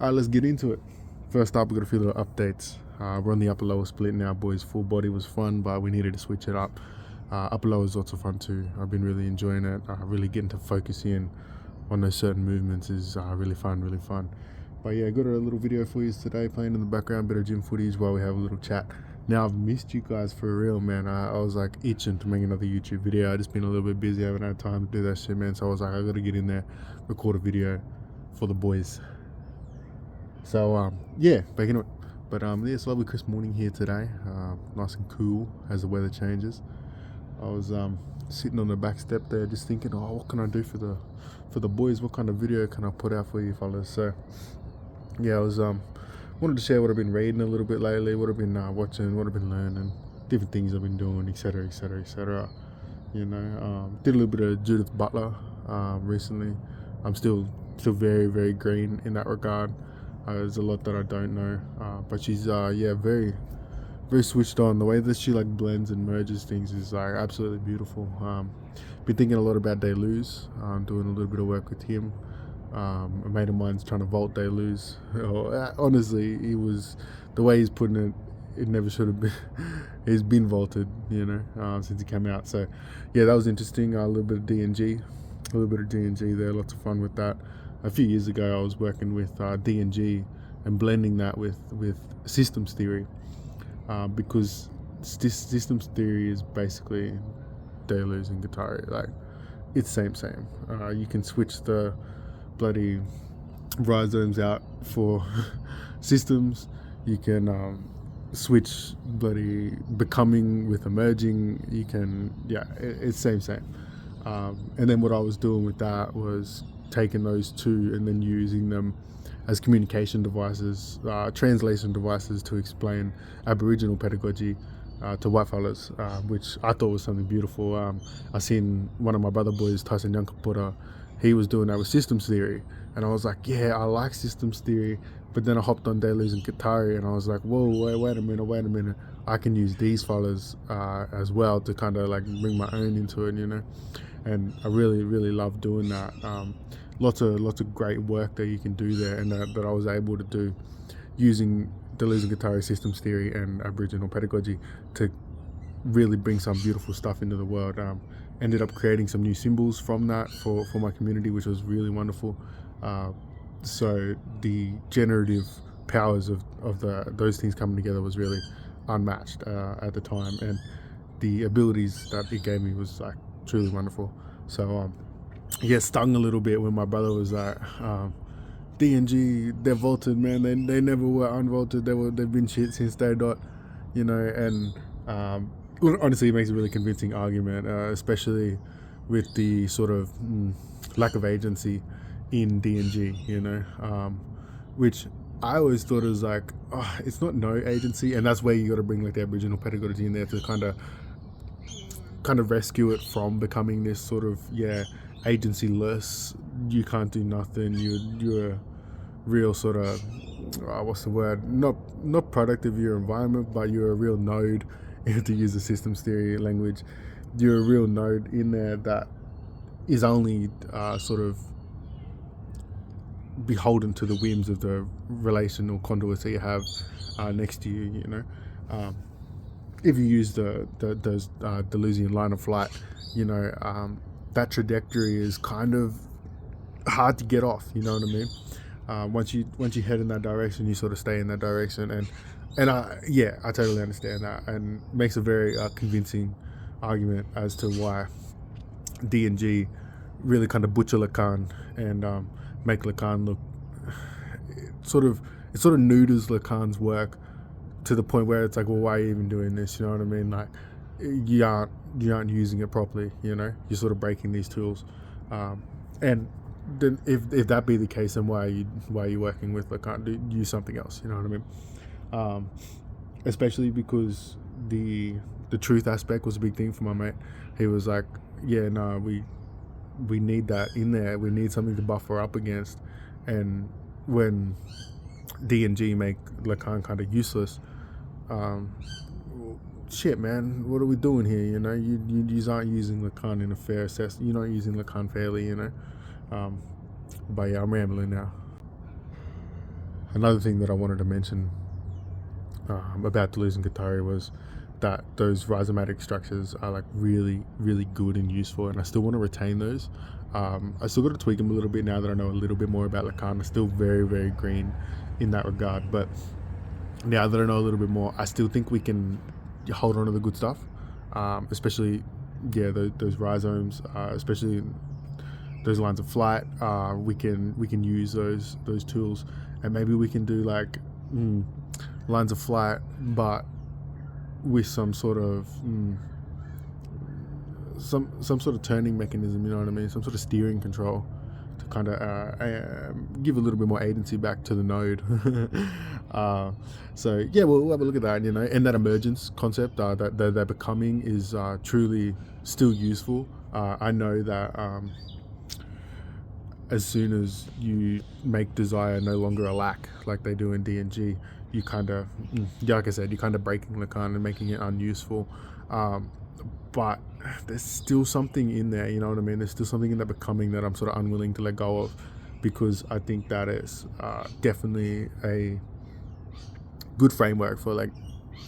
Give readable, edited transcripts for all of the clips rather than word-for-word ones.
Alright, let's get into it. First up, we got a few little updates. We're on the upper lower split now, boys. Full body was fun, but we needed to switch it up. Upper lower is lots of fun too. I've been really enjoying it. Really getting to focus in on those certain movements is really fun. But yeah, got a little video for you today, playing in the background, bit of gym footage while we have a little chat. Now, I've missed you guys for real, man. I was like itching to make another YouTube video. I just been a little bit busy, haven't had time to do that shit, man. So I was like, I gotta get in there, record a video for the boys. So yeah, back into it. But yeah, it's a lovely crisp morning here today. Nice and cool as the weather changes. I was sitting on the back step there, just thinking, oh, what can I do for the boys? What kind of video can I put out for you fellas? So yeah, I was wanted to share what I've been reading a little bit lately, what I've been watching, what I've been learning, different things I've been doing, etc. You know, did a little bit of Judith Butler recently. I'm still very green in that regard. There's a lot that I don't know, but she's very switched on. The way that she like blends and merges things is like absolutely beautiful. Been thinking a lot about deleuze, doing a little bit of work with him. A mate of mine's trying to vault deleuze. Honestly, he was, the way he's putting it, it never should have been. He's been vaulted, you know, since he came out. So yeah, that was interesting. A little bit of D&G there, lots of fun with that. A few years ago, I was working with D&G and blending that with systems theory, because systems theory is basically deleuze and guattari. Like, it's same. You can switch the bloody rhizomes out for systems. You can switch bloody becoming with emerging. You can, yeah, it's same. And then what I was doing with that was taking those two and then using them as communication devices, translation devices to explain aboriginal pedagogy to white fellas, which I thought was something beautiful. I seen one of my brother boys, Tyson Yankapura, he was doing that with systems theory, and I was like, yeah, I like systems theory. But then I hopped on deleuze and guattari, and I was like, whoa, wait a minute, I can use these fellas as well to kind of like bring my own into it, you know. And I really love doing that. Lots of great work that you can do there, and that I was able to do using deleuze and guattari, systems theory, and aboriginal pedagogy to really bring some beautiful stuff into the world. Ended up creating some new symbols from that for my community, which was really wonderful. So the generative powers of those things coming together was really unmatched at the time, and the abilities that it gave me was like truly wonderful. So yeah, stung a little bit when my brother was like, D&G, they're vaulted, man. They never were unvaulted. They've been shit since day dot, you know. And honestly, it makes a really convincing argument, especially with the sort of lack of agency in D&G, you know, which I always thought it was like, oh, it's not no agency, and that's where you got to bring like the Aboriginal pedagogy in there to kind of rescue it from becoming this sort of agency-less. You can't do nothing. You're a real sort of what's the word? Not product of your environment, but you're a real node. To use the systems theory language, you're a real node in there that is only sort of beholden to the whims of the relational conduits that you have next to you. You know, if you use those Deleuzian line of flight, you know, that trajectory is kind of hard to get off. You know what I mean? Once you head in that direction, you sort of stay in that direction, and I totally understand that, and makes a very convincing argument as to why D&G really kind of butcher Lacan and make Lacan look it sort of neuters Lacan's work to the point where it's like, well, why are you even doing this? You know what I mean? Like, you aren't using it properly. You know, you're sort of breaking these tools, and then if that be the case, then why are you working with Lacan? Use something else. You know what I mean? Especially because the truth aspect was a big thing for my mate. He was like, yeah, no, we need that in there. We need something to buffer up against. And when D&G make Lacan kind of useless, shit, man, what are we doing here? You know, you aren't using Lacan in a fair assessment. You're not using Lacan fairly, you know. But yeah, I'm rambling now. Another thing that I wanted to mention about deleuze and guattari was that those rhizomatic structures are like really, really good and useful, and I still want to retain those. I still got to tweak them a little bit now that I know a little bit more about lacan. I'm still very, very green in that regard, but now that I know a little bit more, I still think we can hold on to the good stuff, especially those rhizomes, especially those lines of flight. We can use those tools, and maybe we can do like lines of flight, but with some sort of some sort of turning mechanism. You know what I mean? Some sort of steering control to kind of give a little bit more agency back to the node. So yeah, we'll have a look at that. You know, and that emergence concept that they're becoming is truly still useful. I know that as soon as you make desire no longer a lack, like they do in D&G, you kind of, like I said, you're kind of breaking lacan and making it unuseful. But there's still something in there, you know what I mean? There's still something in that becoming that I'm sort of unwilling to let go of, because I think that is definitely a good framework for like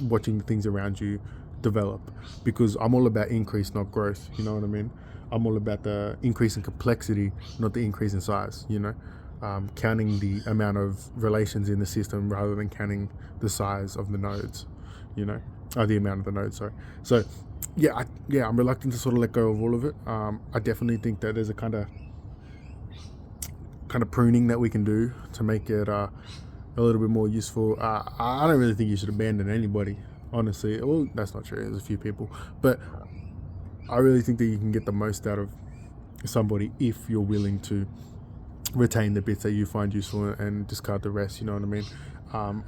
watching things around you develop, because I'm all about increase, not growth, you know what I mean? I'm all about the increase in complexity, not the increase in size, you know? Counting the amount of relations in the system rather than counting the size of the nodes, you know? The amount of the nodes, sorry. So, I'm reluctant to sort of let go of all of it. I definitely think that there's a kind of pruning that we can do to make it a little bit more useful. I don't really think you should abandon anybody, honestly. Well, that's not true. There's a few people, but I really think that you can get the most out of somebody if you're willing to retain the bits that you find useful and discard the rest. You know what I mean?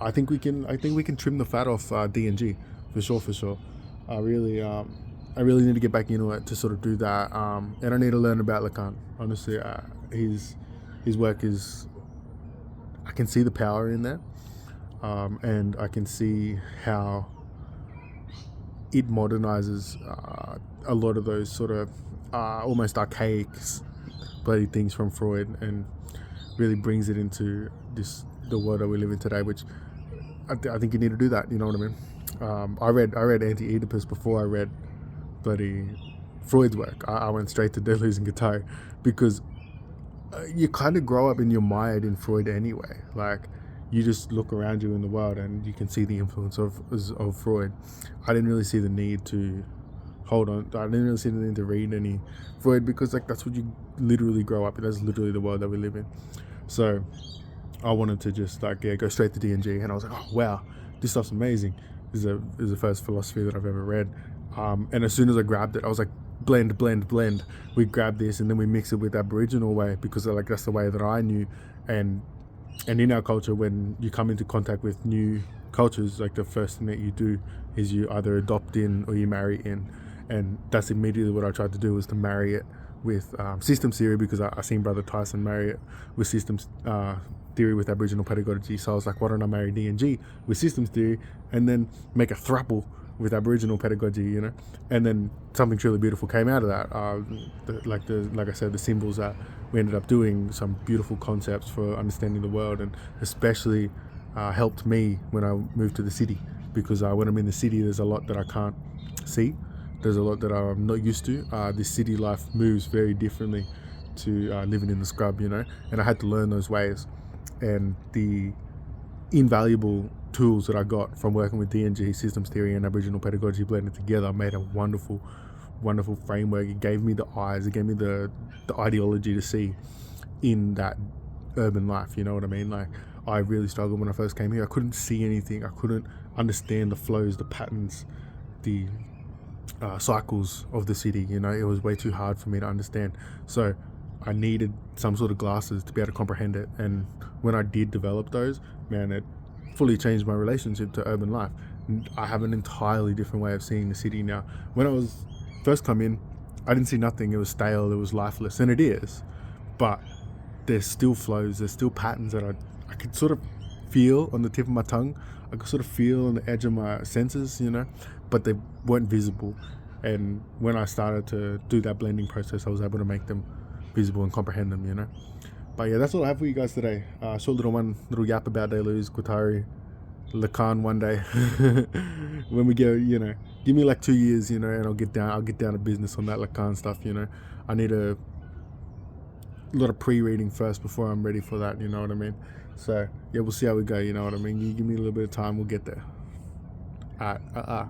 I think we can trim the fat off D&G for sure. I really need to get back into it to sort of do that. And I need to learn about Lacan. Honestly, his work is, I can see the power in there, and I can see how it modernizes a lot of those sort of almost archaic bloody things from Freud, and really brings it into the world that we live in today, which I think you need to do that. You know what I mean? I read Anti-Oedipus before I read bloody Freud's work. I went straight to deleuze and guattari, because you kind of grow up in your mind in Freud anyway. Like, you just look around you in the world and you can see the influence of Freud. I didn't really see the need to hold on. I didn't really see the need to read any Freud, because like that's what you literally grow up in. That's literally the world that we live in. So I wanted to just go straight to D&G, and I was like, oh wow, this stuff's amazing. This is the first philosophy that I've ever read. And as soon as I grabbed it, I was like, blend. We grab this and then we mix it with Aboriginal way, because like that's the way that I knew. And in our culture, when you come into contact with new cultures, like the first thing that you do is you either adopt in or you marry in. And that's immediately what I tried to do, was to marry it with systems theory, because I seen Brother Tyson marry it with systems theory with Aboriginal pedagogy. So I was like, why don't I marry D&G with systems theory and then make a throuple with Aboriginal pedagogy, you know? And then something truly beautiful came out of that. Like I said, the symbols that we ended up doing, some beautiful concepts for understanding the world, and especially helped me when I moved to the city, because when I'm in the city, there's a lot that I can't see. There's a lot that I'm not used to. This city life moves very differently to living in the scrub, you know? And I had to learn those ways. And the invaluable tools that I got from working with D&G, systems theory, and Aboriginal pedagogy blended together made a wonderful framework. It gave me the eyes, it gave me the ideology to see in that urban life, you know what I mean? Like, I really struggled when I first came here. I couldn't see anything. I couldn't understand the flows, the patterns, the cycles of the city, you know? It was way too hard for me to understand. So I needed some sort of glasses to be able to comprehend it. And when I did develop those, man, it fully changed my relationship to urban life. I have an entirely different way of seeing the city now. When I was first come in, I didn't see nothing. It was stale, it was lifeless, and it is. But there's still flows, there's still patterns that I could sort of feel on the tip of my tongue. I could sort of feel on the edge of my senses, you know, but they weren't visible. And when I started to do that blending process, I was able to make them visible and comprehend them, you know. But yeah, that's all I have for you guys today. Short little yap about deleuze, guattari, lacan one day. When we go, give me like 2 years, and I'll get down to business on that lacan stuff. I need a lot of pre-reading first before I'm ready for that. You know what I mean? So yeah, we'll see how we go. You know what I mean? You give me a little bit of time, we'll get there. Alright.